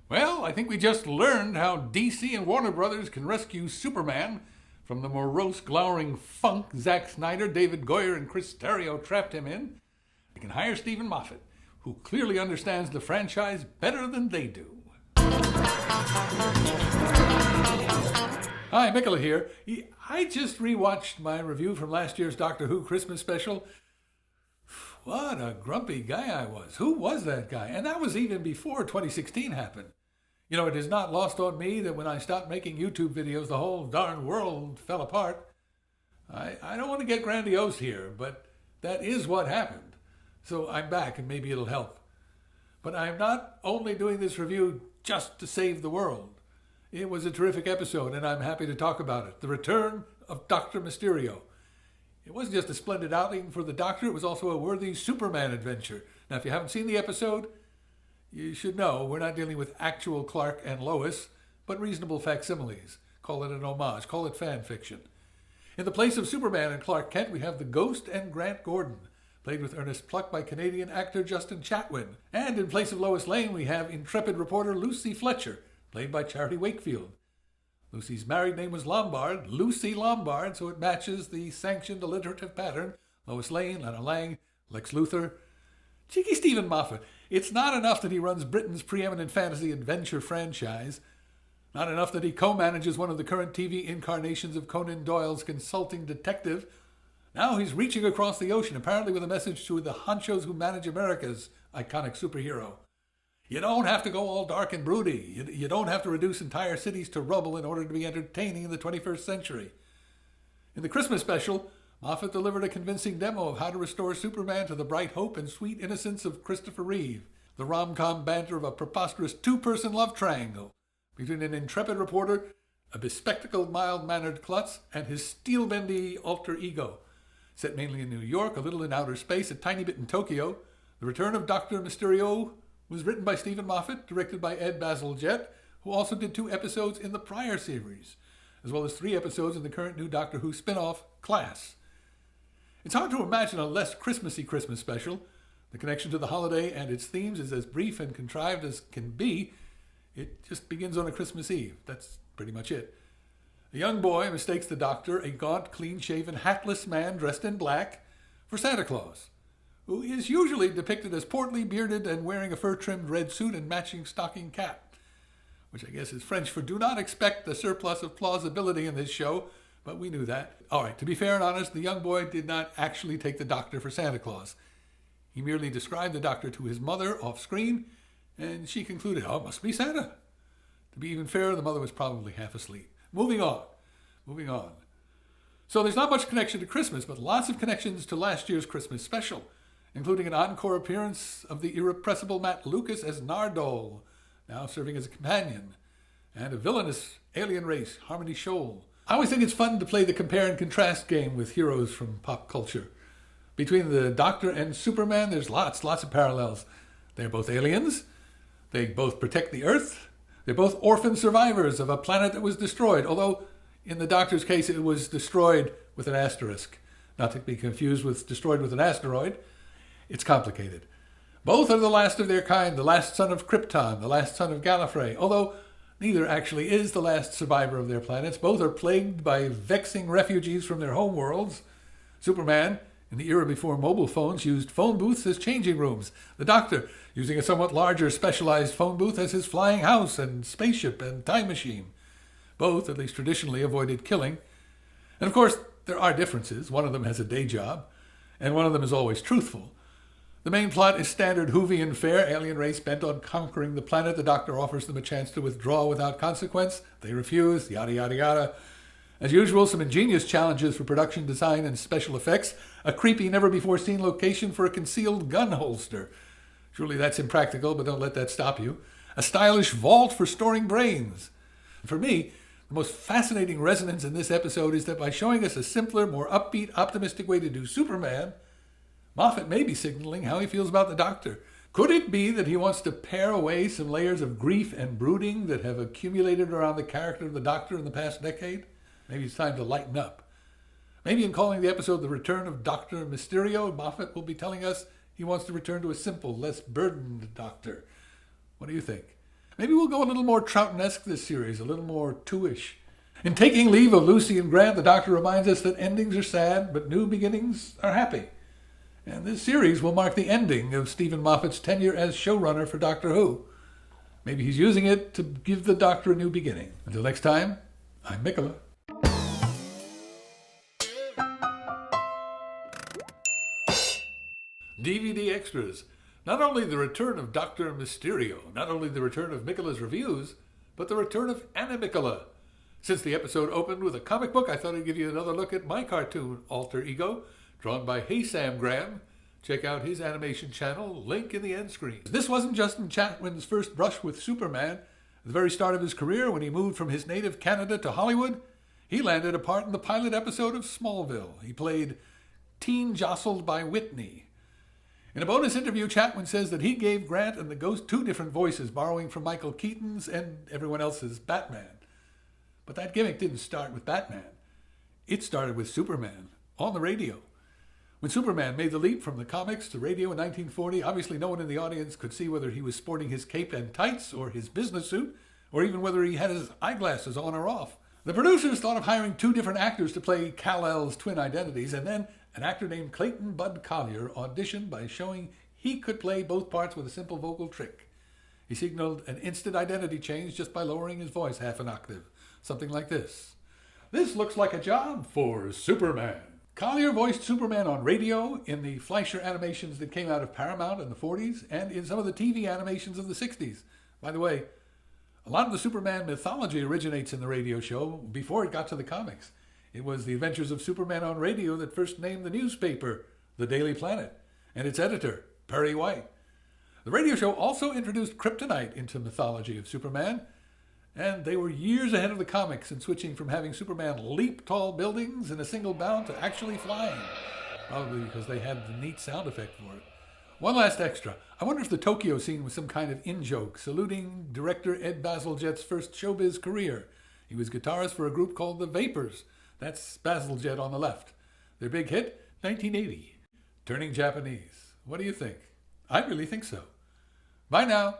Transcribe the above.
Well, I think we just learned how DC and Warner Brothers can rescue Superman from the morose, glowering funk Zack Snyder, David Goyer, and Chris Terrio trapped him in. They can hire Stephen Moffat, who clearly understands the franchise better than they do. Hi, Mickeleh here. I just rewatched my review from last year's Doctor Who Christmas special. What a grumpy guy I was. Who was that guy? And that was even before 2016 happened. You know, it is not lost on me that when I stopped making YouTube videos, the whole darn world fell apart. I don't want to get grandiose here, but that is what happened. So I'm back and maybe it'll help. But I'm not only doing this review just to save the world. It was a terrific episode and I'm happy to talk about it. The return of Dr. Mysterio. It wasn't just a splendid outing for the Doctor, it was also a worthy Superman adventure. Now, if you haven't seen the episode, you should know we're not dealing with actual Clark and Lois, but reasonable facsimiles. Call it an homage, call it fan fiction. In the place of Superman and Clark Kent, we have the Ghost and Grant Gordon, played with earnest pluck by Canadian actor Justin Chatwin. And in place of Lois Lane, we have intrepid reporter Lucy Fletcher, played by Charity Wakefield. Lucy's married name was Lombard, Lucy Lombard, so it matches the sanctioned alliterative pattern. Lois Lane, Lana Lang, Lex Luthor. Cheeky Stephen Moffat. It's not enough that he runs Britain's preeminent fantasy adventure franchise. Not enough that he co-manages one of the current TV incarnations of Conan Doyle's consulting detective. Now he's reaching across the ocean, apparently with a message to the honchos who manage America's iconic superhero. You don't have to go all dark and broody. You don't have to reduce entire cities to rubble in order to be entertaining in the 21st century. In the Christmas special, Moffat delivered a convincing demo of how to restore Superman to the bright hope and sweet innocence of Christopher Reeve, the rom-com banter of a preposterous two-person love triangle between an intrepid reporter, a bespectacled, mild-mannered klutz, and his steel-bendy alter ego. Set mainly in New York, a little in outer space, a tiny bit in Tokyo, the return of Dr. Mysterio was written by Stephen Moffat, directed by Ed Bazalgette, who also did 2 episodes in the prior series, as well as 3 episodes in the current new Doctor Who spin-off, Class. It's hard to imagine a less Christmassy Christmas special. The connection to the holiday and its themes is as brief and contrived as can be. It just begins on a Christmas Eve. That's pretty much it. A young boy mistakes the Doctor, a gaunt, clean-shaven, hatless man dressed in black, for Santa Claus, who is usually depicted as portly, bearded, and wearing a fur-trimmed red suit and matching stocking cap, which I guess is French for do not expect the surplus of plausibility in this show, but we knew that. All right, to be fair and honest, the young boy did not actually take the Doctor for Santa Claus. He merely described the Doctor to his mother off-screen, and she concluded, oh, it must be Santa. To be even fairer, the mother was probably half asleep. Moving on. So there's not much connection to Christmas, but lots of connections to last year's Christmas special, including an encore appearance of the irrepressible Matt Lucas as Nardole, now serving as a companion, and a villainous alien race, Harmony Shoal. I always think it's fun to play the compare and contrast game with heroes from pop culture. Between the Doctor and Superman, there's lots of parallels. They're both aliens. They both protect the Earth. They're both orphan survivors of a planet that was destroyed, although in the Doctor's case it was destroyed with an asterisk. Not to be confused with destroyed with an asteroid. It's complicated. Both are the last of their kind, the last son of Krypton, the last son of Gallifrey, although neither actually is the last survivor of their planets. Both are plagued by vexing refugees from their home worlds. Superman, in the era before mobile phones, used phone booths as changing rooms. The Doctor, using a somewhat larger specialized phone booth as his flying house and spaceship and time machine. Both, at least traditionally, avoided killing. And of course, there are differences. One of them has a day job, and one of them is always truthful. The main plot is standard Whovian fare, alien race bent on conquering the planet. The Doctor offers them a chance to withdraw without consequence. They refuse, yada, yada, yada. As usual, some ingenious challenges for production design and special effects. A creepy, never-before-seen location for a concealed gun holster. Surely that's impractical, but don't let that stop you. A stylish vault for storing brains. For me, the most fascinating resonance in this episode is that by showing us a simpler, more upbeat, optimistic way to do Superman, Moffat may be signaling how he feels about the Doctor. Could it be that he wants to pare away some layers of grief and brooding that have accumulated around the character of the Doctor in the past decade? Maybe it's time to lighten up. Maybe in calling the episode The Return of Dr. Mysterio, Moffat will be telling us he wants to return to a simple, less burdened Doctor. What do you think? Maybe we'll go a little more Troughton-esque this series, a little more two-ish. In taking leave of Lucy and Grant, the Doctor reminds us that endings are sad, but new beginnings are happy. And this series will mark the ending of Stephen Moffat's tenure as showrunner for Doctor Who. Maybe he's using it to give the Doctor a new beginning. Until next time, I'm Mickeleh. DVD extras. Not only the return of Dr. Mysterio, not only the return of Mickeleh's reviews, but the return of Ani-Mickeleh. Since the episode opened with a comic book, I thought I'd give you another look at my cartoon alter ego, drawn by HeySamGraham. Check out his animation channel, link in the end screen. This wasn't Justin Chatwin's first brush with Superman. At the very start of his career, when he moved from his native Canada to Hollywood, he landed a part in the pilot episode of Smallville. He played Teen Jostled by Whitney. In a bonus interview, Chatwin says that he gave Grant and the Ghost 2 different voices, borrowing from Michael Keaton's and everyone else's Batman. But that gimmick didn't start with Batman. It started with Superman, on the radio. When Superman made the leap from the comics to radio in 1940, obviously no one in the audience could see whether he was sporting his cape and tights or his business suit, or even whether he had his eyeglasses on or off. The producers thought of hiring 2 different actors to play Kal-El's twin identities, and then an actor named Clayton Bud Collier auditioned by showing he could play both parts with a simple vocal trick. He signaled an instant identity change just by lowering his voice half an octave. Something like this. This looks like a job for Superman. Collier voiced Superman on radio, in the Fleischer animations that came out of Paramount in the 40s, and in some of the TV animations of the 60s. By the way, a lot of the Superman mythology originates in the radio show before it got to the comics. It was the adventures of Superman on radio that first named the newspaper, The Daily Planet, and its editor, Perry White. The radio show also introduced kryptonite into mythology of Superman, and they were years ahead of the comics in switching from having Superman leap tall buildings in a single bound to actually flying. Probably because they had the neat sound effect for it. One last extra. I wonder if the Tokyo scene was some kind of in-joke, saluting director Ed Bazalgette's first showbiz career. He was guitarist for a group called the Vapors. That's Bazalgette on the left. Their big hit, 1980. Turning Japanese. What do you think? I really think so. Bye now.